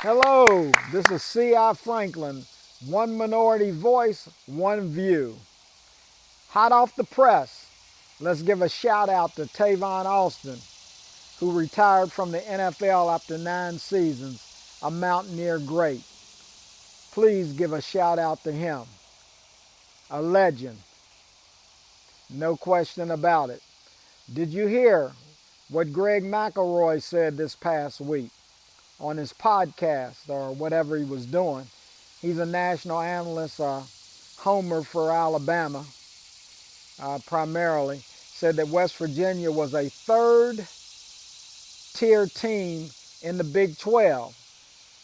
Hello, this is C.I. Franklin. One minority voice, one view. Hot off the press, let's give a shout out to Tavon Austin, who retired from the NFL after 9 seasons, a Mountaineer great. Please give a shout out to him. A legend, no question about it. Did you hear what Greg McElroy said this past week on his podcast or whatever he was doing? He's a national analyst, homer for Alabama, primarily. Said that West Virginia was a third-tier team in the Big 12.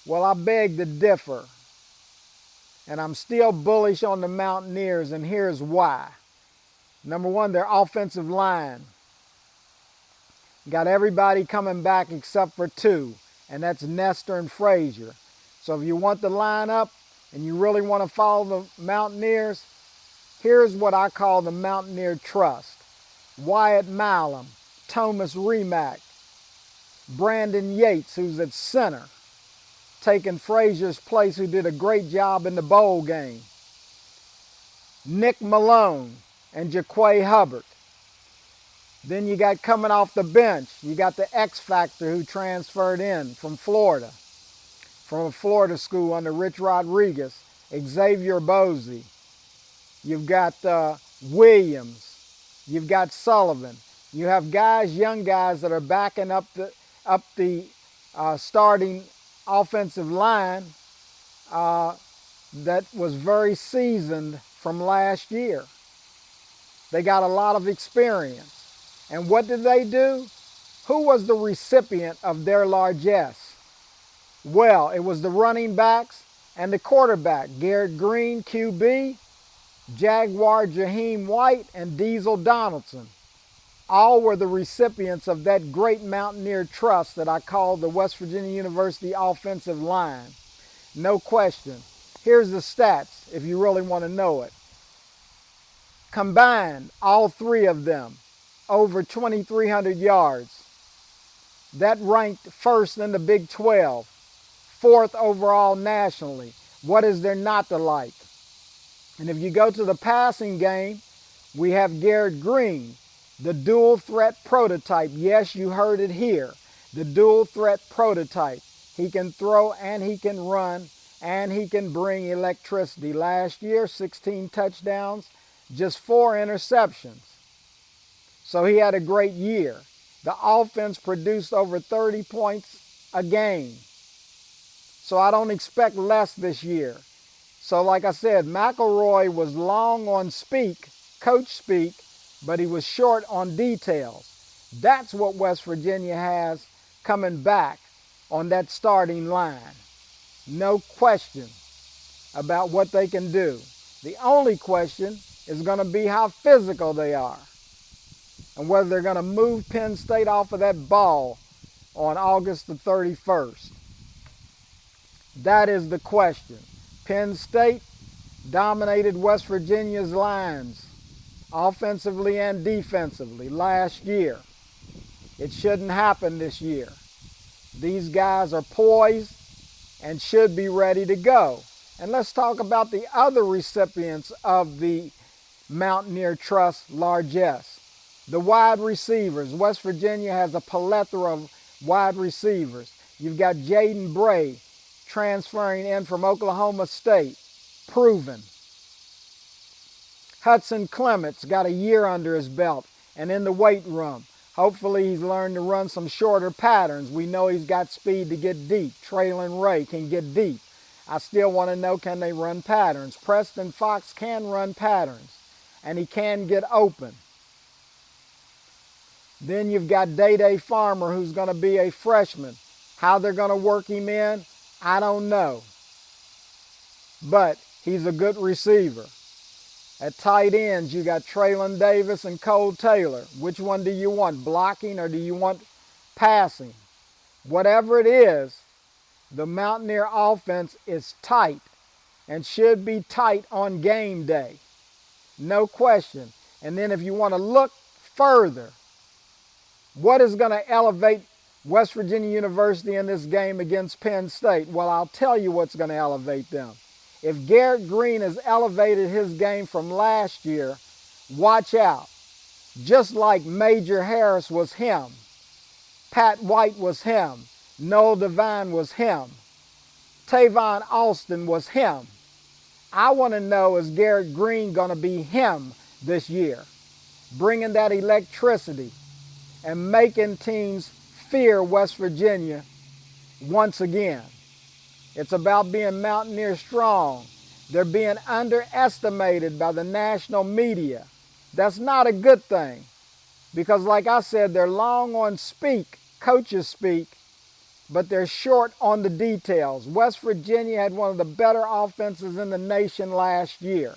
Well, I beg to differ, and I'm still bullish on the Mountaineers, and here's why. Number one, their offensive line. Got everybody coming back except for two, and that's Nestor and Frazier. So if you want the lineup and you really want to follow the Mountaineers, here's what I call the Mountaineer Trust. Wyatt Malum, Thomas Remack, Brandon Yates, who's at center, taking Frazier's place, who did a great job in the bowl game. Nick Malone and Jaquay Hubbard. Then you got coming off the bench, you got the X Factor who transferred in from Florida, from a Florida school under Rich Rodriguez, Xavier Bozie. You've got Williams. You've got Sullivan. You have guys, young guys that are backing up the starting offensive line that was very seasoned from last year. They got a lot of experience. And what did they do? Who was the recipient of their largesse? Well, it was the running backs and the quarterback, Garrett Green, QB, Jaguar Jaheim White, and Diesel Donaldson. All were the recipients of that great Mountaineer trust that I call the West Virginia University offensive line. No question. Here's the stats if you really want to know it. Combined, all three of them, over 2,300 yards. That ranked first in the Big 12, fourth overall nationally. What is there not to like? And if you go to the passing game, we have Garrett Green, the dual threat prototype. Yes, you heard it here. The dual threat prototype. He can throw and he can run and he can bring electricity. Last year, 16 touchdowns, just 4 interceptions. So he had a great year. The offense produced over 30 points a game. So I don't expect less this year. So like I said, McElroy was long on coach speak, but he was short on details. That's what West Virginia has coming back on that starting line. No question about what they can do. The only question is going to be how physical they are and whether they're going to move Penn State off of that ball on August the 31st. That is the question. Penn State dominated West Virginia's lines, offensively and defensively, last year. It shouldn't happen this year. These guys are poised and should be ready to go. And let's talk about the other recipients of the Mountaineer Trust largesse. The wide receivers. West Virginia has a plethora of wide receivers. You've got Jaden Bray transferring in from Oklahoma State, proven. Hudson Clements got a year under his belt and in the weight room. Hopefully he's learned to run some shorter patterns. We know he's got speed to get deep. Traylon Ray can get deep. I still want to know, can they run patterns? Preston Fox can run patterns, and he can get open. Then you've got Day Farmer, who's going to be a freshman. How they're going to work him in, I don't know. But he's a good receiver. At tight ends, you got Traylon Davis and Cole Taylor. Which one do you want, blocking or do you want passing? Whatever it is, the Mountaineer offense is tight and should be tight on game day. No question. And then if you want to look further, what is going to elevate West Virginia University in this game against Penn State? Well, I'll tell you what's going to elevate them. If Garrett Green has elevated his game from last year, watch out. Just like Major Harris was him, Pat White was him, Noel Devine was him, Tavon Austin was him. I want to know, is Garrett Green going to be him this year? Bringing that electricity and making teams fear West Virginia once again. It's about being Mountaineer strong. They're being underestimated by the national media. That's not a good thing because, like I said, they're long on speak, coaches speak, but they're short on the details. West Virginia had one of the better offenses in the nation last year.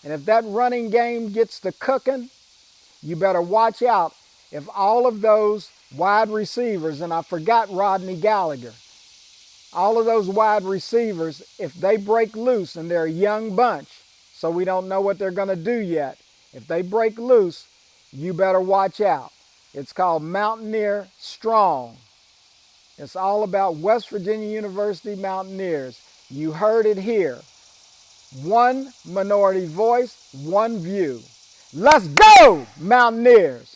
And if that running game gets to cooking, you better watch out. If all of those wide receivers, and I forgot Rodney Gallagher, all of those wide receivers, if they break loose, and they're a young bunch, so we don't know what they're going to do yet. If they break loose, you better watch out. It's called Mountaineer Strong. It's all about West Virginia University Mountaineers. You heard it here. One minority voice, one view. Let's go, Mountaineers!